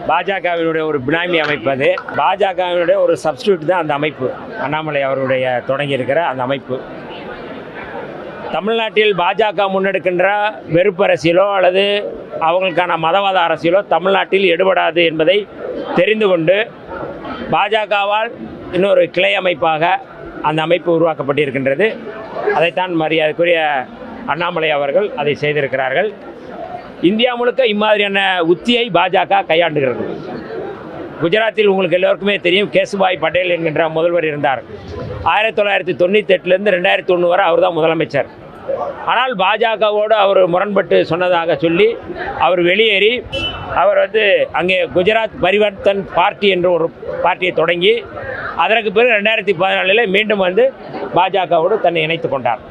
பாஜகவினுடைய ஒரு பினாமி அமைப்பு, அது பாஜகவினுடைய ஒரு சப்ஸ்டியூட் தான் அந்த அமைப்பு. அண்ணாமலை அவருடைய தொடங்கி இருக்கிற அந்த அமைப்பு தமிழ்நாட்டில் பாஜக முன்னெடுக்கின்ற வெறுப்பு அரசியலோ அல்லது அவங்களுக்கான மதவாத அரசியலோ தமிழ்நாட்டில் எடுபடாது என்பதை தெரிந்து கொண்டு பாஜகவால் இன்னொரு கிளை அமைப்பாக அந்த அமைப்பு உருவாக்கப்பட்டிருக்கின்றது. அதைத்தான் மரியாதைக்குரிய அண்ணாமலை அவர்கள் அதை செய்திருக்கிறார்கள். இந்தியா முழுக்க இம்மாதிரியான உத்தியை பாஜக கையாண்டுகிறது. குஜராத்தில் உங்களுக்கு எல்லோருக்குமே தெரியும், கேசுபாய் பட்டேல் என்கின்ற முதல்வர் இருந்தார். 1998 2001 வரை அவர் தான் முதலமைச்சர். ஆனால் பாஜகவோடு அவர் முரண்பட்டு சொன்னதாக சொல்லி அவர் வெளியேறி அவர் அங்கே குஜராத் பரிவர்த்தன் பார்ட்டி என்ற ஒரு பார்ட்டியை தொடங்கி அதற்கு பிறகு 2014 மீண்டும் பாஜகவோடு தன்னை இணைத்து கொண்டார்.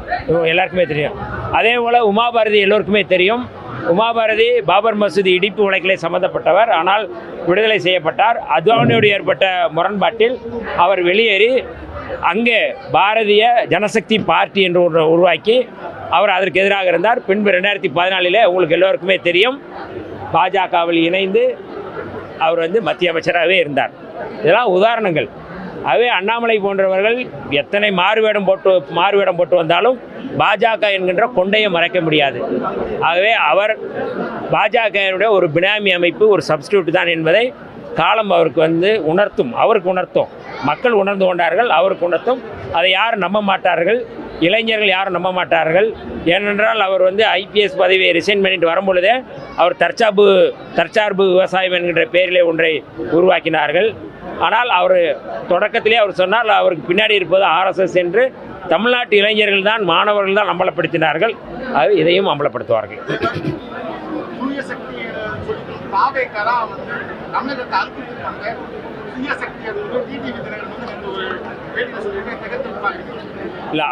எல்லாருக்குமே தெரியும். அதே போல் உமாபாரதி எல்லோருக்குமே தெரியும். உமாபாரதி பாபர் மசூதி இடிப்பு வழக்கிலே சம்பந்தப்பட்டவர். ஆனால் விடுதலை செய்யப்பட்டார். அத்வானியோடு ஏற்பட்ட முரண்பாட்டில் அவர் வெளியேறி அங்கே பாரதிய ஜனசக்தி பார்ட்டி என்று ஒன்று உருவாக்கி அவர் அதற்கு எதிராக இருந்தார். பின்பு 2014 உங்களுக்கு எல்லோருக்குமே தெரியும், பாஜகவில் இணைந்து அவர் மத்திய அமைச்சராகவே இருந்தார். இதெல்லாம் உதாரணங்கள். ஆகவே அண்ணாமலை போன்றவர்கள் எத்தனை மாறுவேடம் போட்டு வந்தாலும் பாஜக என்கின்ற கொண்டையை மறைக்க முடியாது. ஆகவே அவர் பாஜகவினுடைய ஒரு பினாமி அமைப்பு, ஒரு சப்ஸ்டியூட் தான் என்பதை காலம் அவருக்கு உணர்த்தும். அவருக்கு உணர்த்தும், மக்கள் உணர்ந்து கொண்டார்கள், அவருக்கு உணர்த்தும். அதை யாரும் நம்ப மாட்டார்கள், இளைஞர்கள் யாரும் நம்ப மாட்டார்கள். ஏனென்றால் அவர் ஐபிஎஸ் பதவியை ரிசைன் பண்ணிட்டு வரும்பொழுதே அவர் தற்சார்பு விவசாயம் என்கின்ற பெயரிலே ஒன்றை உருவாக்கினார்கள். ஆனால் அவர் தொடக்கத்திலே அவர் சொன்னால் அவருக்கு பின்னாடி இருப்பது ஆர்எஸ்எஸ் என்று தமிழ்நாட்டு இளைஞர்கள் தான், மாணவர்கள் தான் அம்பலப்படுத்தினார்கள். அது இதையும் அம்பலப்படுத்துவார்கள். இல்லை,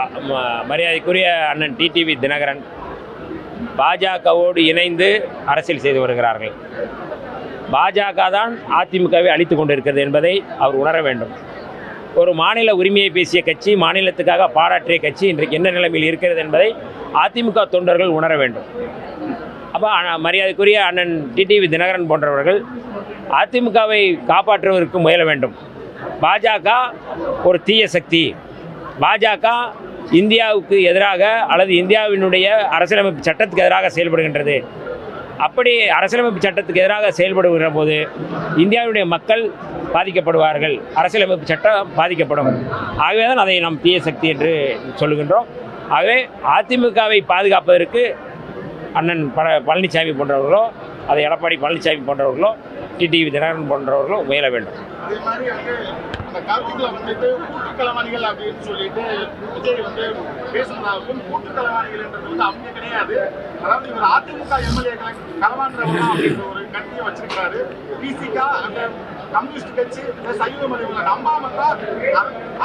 மரியாதைக்குரிய அண்ணன் டிடிவி தினகரன் பாஜகவோடு இணைந்து அரசியல் செய்து வருகிறார்கள். பாஜக தான் அதிமுகவை அழித்து கொண்டிருக்கிறது என்பதை அவர் உணர வேண்டும். ஒரு மாநில உரிமையை பேசிய கட்சி, மாநிலத்துக்காக பாராட்டிய கட்சி இன்றைக்கு என்ன நிலைமையில் இருக்கிறது என்பதை அதிமுக தொண்டர்கள் உணர வேண்டும். அப்போ மரியாதைக்குரிய அண்ணன் டிடிவி தினகரன் போன்றவர்கள் அதிமுகவை காப்பாற்றுவதற்கு முயல வேண்டும். பாஜக ஒரு தீய சக்தி. பாஜக இந்தியாவுக்கு எதிராக அல்லது இந்தியாவினுடைய அரசியலமைப்பு சட்டத்துக்கு எதிராக செயல்படுகின்றது. அப்படி அரசியலமைப்பு சட்டத்துக்கு எதிராக செயல்படுகிற போது இந்தியாவுடைய மக்கள் பாதிக்கப்படுவார்கள், அரசியலமைப்பு சட்டம் பாதிக்கப்படும். ஆகவே தான் அதை நாம் தீய சக்தி என்று சொல்லுகின்றோம். ஆகவே அதிமுகவை பாதுகாப்பதற்கு அண்ணன் பழனிசாமி போன்றவர்களோ, அதை எடப்பாடி பழனிசாமி போன்றவர்களோ, டிடிவி தினகரன் போன்றவர்களோ முயல வேண்டும். கூட்டுக்களவாணிகள் அப்படின்னு சொல்லிட்டு விஜய் பேசுனதாகவும் கூட்டுக்களவாணிகள் என்றது அவங்க கிடையாது. அதாவது இவர் அதிமுக எம்எல்ஏக்களை களவாண்டுறவங்க அப்படின்ற ஒரு கட்சியை வச்சிருக்கிறாரு. பிசிகா அந்த கம்யூனிஸ்ட் கட்சி சைவம் நம்பாமத்தா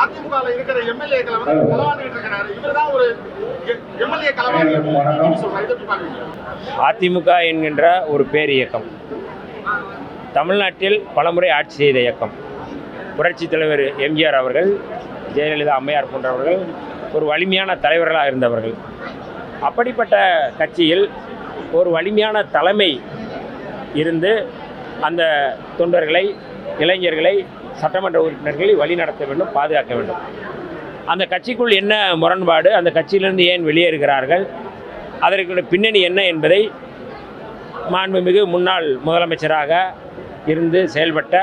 அதிமுக இருக்கிற எம்எல்ஏக்களை களவாண்டிட்டு இருக்கிறாரு. இவர் தான் ஒரு எம்எல்ஏ களவாணி சொல்றாரு. அதிமுக என்கின்ற ஒரு பேர் இயக்கம் தமிழ்நாட்டில் பலமுறை ஆட்சி செய்த இயக்கம். புரட்சித் தலைவர் எம்ஜிஆர் அவர்கள், ஜெயலலிதா அம்மையார் போன்றவர்கள் ஒரு வலிமையான தலைவர்களாக இருந்தவர்கள். அப்படிப்பட்ட கட்சியில் ஒரு வலிமையான தலைமை இருந்து அந்த தொண்டர்களை, இளைஞர்களை, சட்டமன்ற உறுப்பினர்களை வழிநடத்த வேண்டும், பாதுகாக்க வேண்டும். அந்த கட்சிக்குள் என்ன முரண்பாடு, அந்த கட்சியிலிருந்து ஏன் வெளியேறுகிறார்கள், அதற்கு பின்னணி என்ன என்பதை மாண்புமிகு முன்னாள் முதலமைச்சராக இருந்து செயல்பட்ட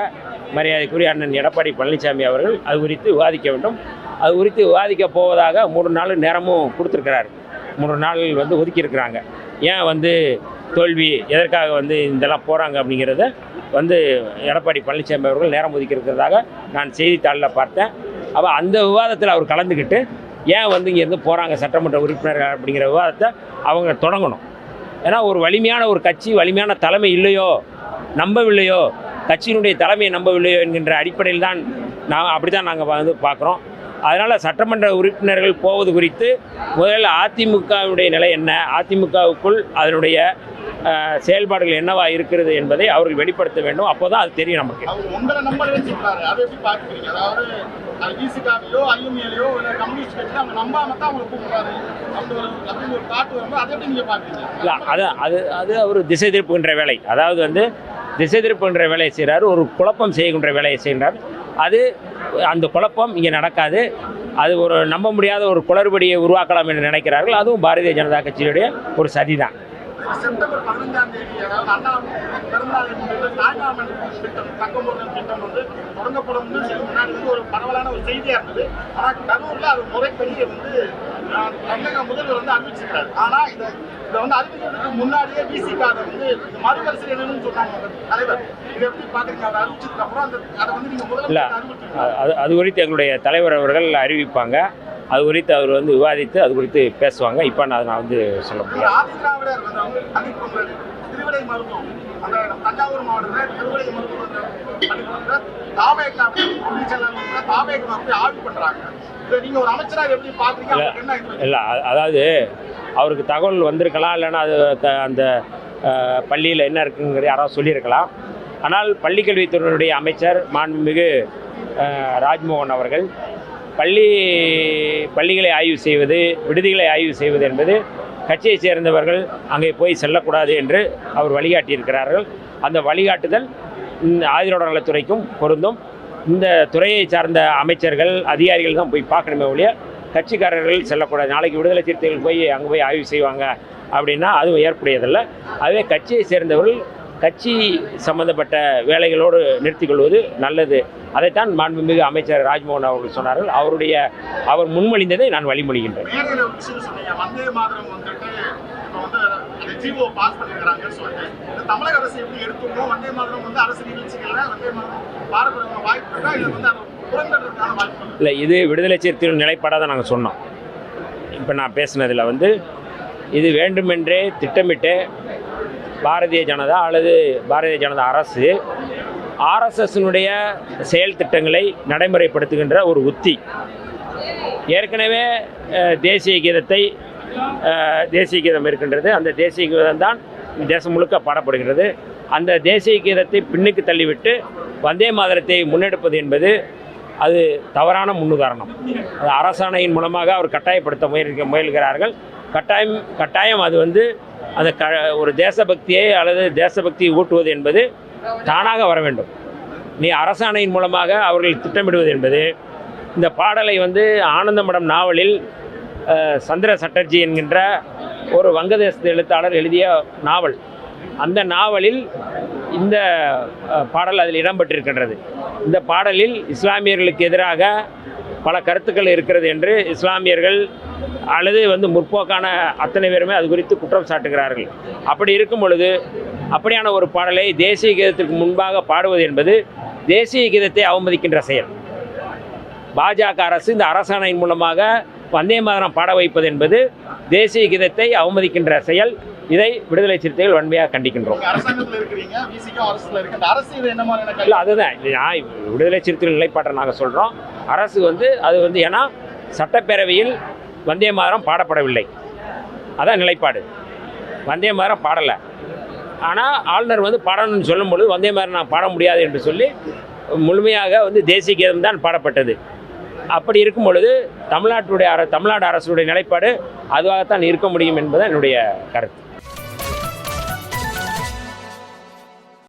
மரியாதைக்குரிய அண்ணன் எடப்பாடி பழனிசாமி அவர்கள் அது குறித்து விவாதிக்க வேண்டும். அது குறித்து விவாதிக்க போவதாக 3 நாள் நேரமும் கொடுத்துருக்கிறார். 3 நாள் ஒதுக்கியிருக்கிறாங்க. ஏன் தோல்வி, எதற்காக இதெல்லாம் போகிறாங்க அப்படிங்கிறத எடப்பாடி பழனிசாமி அவர்கள் நேரம் ஒதுக்கியிருக்கிறதாக நான் செய்தித்தாளில் பார்த்தேன். அப்போ அந்த விவாதத்தில் அவர் கலந்துக்கிட்டு ஏன் இங்கேருந்து போகிறாங்க சட்டமன்ற உறுப்பினர்கள் அப்படிங்கிற விவாதத்தை அவங்க தொடங்கணும். ஏன்னா ஒரு வலிமையான ஒரு கட்சி, வலிமையான தலைமை இல்லையோ, நம்பவில்லையோ, கட்சியினுடைய தலைமையை நம்பவில்லையோ என்கின்ற அடிப்படையில் தான் அப்படி தான் நாங்கள் பார்க்குறோம். அதனால் சட்டமன்ற உறுப்பினர்கள் போவது குறித்து முதலில் அதிமுகவுடைய நிலை என்ன, அதிமுகவுக்குள் அதனுடைய செயல்பாடுகள் என்னவா இருக்கிறது என்பதை அவர்கள் வெளிப்படுத்த வேண்டும். அப்போ தான் அது தெரியும் நமக்கு. அவர் உங்களை நம்பலன்னு சொல்றாரு, அதை எப்படி பார்க்குறீங்க? அதாவது விசிகாவிலோ ஐஎம்ஏலையோ இல்லை கம்யூனிஸ்ட் கட்சியில அவங்க நம்பாம தான் அவங்களை கூப்பிடுறாரு அப்படின்னு ஒரு காட்டு வரும்போது அதை எப்படி நீங்கள் பார்க்குறீங்க? இல்லை, அது அவர் திசை திருப்புகின்ற வேலை. அதாவது வந்து திசை திருப்புகின்ற வேலையை செய்கிறார், ஒரு குழப்பம் செய்கின்ற வேலையை செய்கிறார். அது அந்த குழப்பம் இங்கே நடக்காது. அது ஒரு நம்ப முடியாத ஒரு குளறுபடியை உருவாக்கலாம் என்று நினைக்கிறார்கள். அதுவும் பாரதிய ஜனதா கட்சியுடைய ஒரு சதி தான். செப்டம்பர் 15ஆம் தேதி அதாவது அண்ணா பிறந்தநாளை முன்னிட்டு தாய்மாமன் திட்டம் தங்கமோதல் திட்டம் வந்து தொடங்கப்படும் முன்னாடி வந்து ஒரு பரவலான ஒரு செய்தியாக இருந்தது. ஆனால் கரூரில் அது முறைப்படி வந்து தமிழக முதல்வர் வந்து அறிவிச்சிருக்காரு. ஆனால் இதை வந்து அறிவிக்கிறதுக்கு முன்னாடியே விசிகாவை வந்து மறுபரிசீலனைன்னு சொன்னாங்க தலைவர். இதை எப்படி பார்க்குறீங்க? அவர் அறிவிச்சதுக்கு அப்புறம் அதை வந்து நீங்கள் முதல்ல அறிவிச்சிருக்கீங்க. அது குறித்து எங்களுடைய தலைவர் அவர்கள் அறிவிப்பாங்க. அது குறித்து அவர் வந்து விவாதித்து அது குறித்து பேசுவாங்க. இப்போ நான் வந்து சொல்ல முடியாது. ஆதிதிராவிடர் வந்து பள்ளிக்கூடம் திருவிடை மருத்துவம் அந்த தஞ்சாவூர் மாவட்டத்தில் திருவிடை மருத்துவம் பள்ளிக்கூடத்தில் தாவேகா போய் ஆய்வு பண்ணுறாங்க. இதை நீங்கள் ஒரு அமைச்சராக எப்படி பார்க்குறீங்க? இல்லை, அதாவது அவருக்கு தகவல் வந்திருக்கலாம், இல்லைன்னா அது அந்த பள்ளியில் என்ன இருக்குங்கிறது யாராவது சொல்லியிருக்கலாம். ஆனால் பள்ளிக்கல்வித்துறையினுடைய அமைச்சர் மாண்புமிகு ராஜ்மோகன் அவர்கள் பள்ளிகளை ஆய்வு செய்வது, விடுதிகளை ஆய்வு செய்வது என்பது கட்சியை சேர்ந்தவர்கள் அங்கே போய் செல்லக்கூடாது என்று அவர் வழிகாட்டியிருக்கிறார்கள். அந்த வழிகாட்டுதல் ஆதிரோட நலத்துறைக்கும் பொருந்தும். இந்த துறையை சார்ந்த அமைச்சர்கள் அதிகாரிகள் தான் போய் பார்க்கணுமே ஒழிய கட்சிக்காரர்கள் செல்லக்கூடாது. நாளைக்கு விடுதலை சிறுத்தைகள் போய் அங்கே போய் ஆய்வு செய்வாங்க அப்படின்னா அதுவும் ஏற்புடையதில்லை. அதுவே கட்சியை சேர்ந்தவர்கள் கட்சி சம்பந்தப்பட்ட வேலைகளோடு நிறுத்திக்கொள்வது நல்லது. அதைத்தான் மாண்புமிகு அமைச்சர் ராஜ்மோகன் அவர்கள் சொன்னார்கள். அவர் முன்மொழிந்ததை நான் வழிமொழிகின்றேன். தமிழக அரசு எப்படி எடுத்துக்கணும்? வந்தே மாதரம் வந்து அரசு நிகழ்ச்சிகள்ல வந்தே மாதரம் பாரம்பரிய வாய்ப்பு இல்லை வந்து அதை புறந்தடுறதுக்கான வாய்ப்பு இல்லை. இது விடுதலை சிறுத்தைகள் நிலைப்பாடாக தான் நாங்கள் சொன்னோம். இப்போ நான் பேசினதில் வந்து இது வேண்டுமென்றே திட்டமிட்டு பாரதிய ஜனதா அல்லது பாரதிய ஜனதா அரசு ஆர்எஸ்எஸ்னுடைய செயல் திட்டங்களை நடைமுறைப்படுத்துகின்ற ஒரு உத்தி. ஏற்கனவே தேசிய கீதம் இருக்கின்றது. அந்த தேசிய கீதம் தான் தேசம் முழுக்க பாடப்படுகிறது. அந்த தேசிய கீதத்தை பின்னுக்கு தள்ளிவிட்டு வந்தே மாதரத்தை முன்னெடுப்பது என்பது அது தவறான முன்னுதாரணம். அது அரசாணையின் மூலமாக அவர் கட்டாயப்படுத்த முயல்கிறார்கள். கட்டாயம் அது வந்து அந்த ஒரு தேசபக்தியை அல்லது தேசபக்தியை ஊட்டுவது என்பது தானாக வர வேண்டும். நீ அரசாணையின் மூலமாக அவர்கள் திட்டமிடுவது என்பது இந்த பாடலை வந்து ஆனந்தமடம் நாவலில் சந்திர சட்டர்ஜி என்கின்ற ஒரு வங்கதேச எழுத்தாளர் எழுதிய நாவல். அந்த நாவலில் இந்த பாடல் அதில் இடம்பெற்றிருக்கின்றது. இந்த பாடலில் இஸ்லாமியர்களுக்கு எதிராக பல கருத்துக்கள் இருக்கிறது என்று இஸ்லாமியர்கள் அல்லது வந்து முற்போக்கான அத்தனை பேருமே அது குறித்து குற்றம் சாட்டுகிறார்கள். அப்படி இருக்கும் பொழுது அப்படியான ஒரு பாடலை தேசிய கீதத்திற்கு முன்பாக பாடுவது என்பது தேசிய கீதத்தை அவமதிக்கின்ற செயல். பாஜக அரசு இந்த அரசாணையின் மூலமாக வந்தே மாதரம் பாட வைப்பது என்பது தேசிய கீதத்தை அவமதிக்கின்ற செயல். இதை விடுதலை சிறுத்தைகள் வன்மையாக கண்டிக்கின்றோம். இல்லை, அதுதான் விடுதலை சிறுத்தைகள் நிலைப்பாட்டை நாங்கள் சொல்கிறோம். அரசு வந்து அது வந்து ஏன்னா சட்டப்பேரவையில் வந்தே மாதரம் பாடப்படவில்லை, அதான் நிலைப்பாடு. வந்தே மாதரம் பாடலை. ஆனால் ஆளுநர் வந்து பாடணும்னு சொல்லும் பொழுது வந்தே மாதரம் நான் பாட முடியாது என்று சொல்லி முழுமையாக வந்து தேசிய கீதம் தான் பாடப்பட்டது. அப்படி இருக்கும் பொழுது தமிழ்நாடு அரசுடைய நிலைப்பாடு அதுவாகத்தான் இருக்க முடியும் என்பது என்னுடைய கருத்து.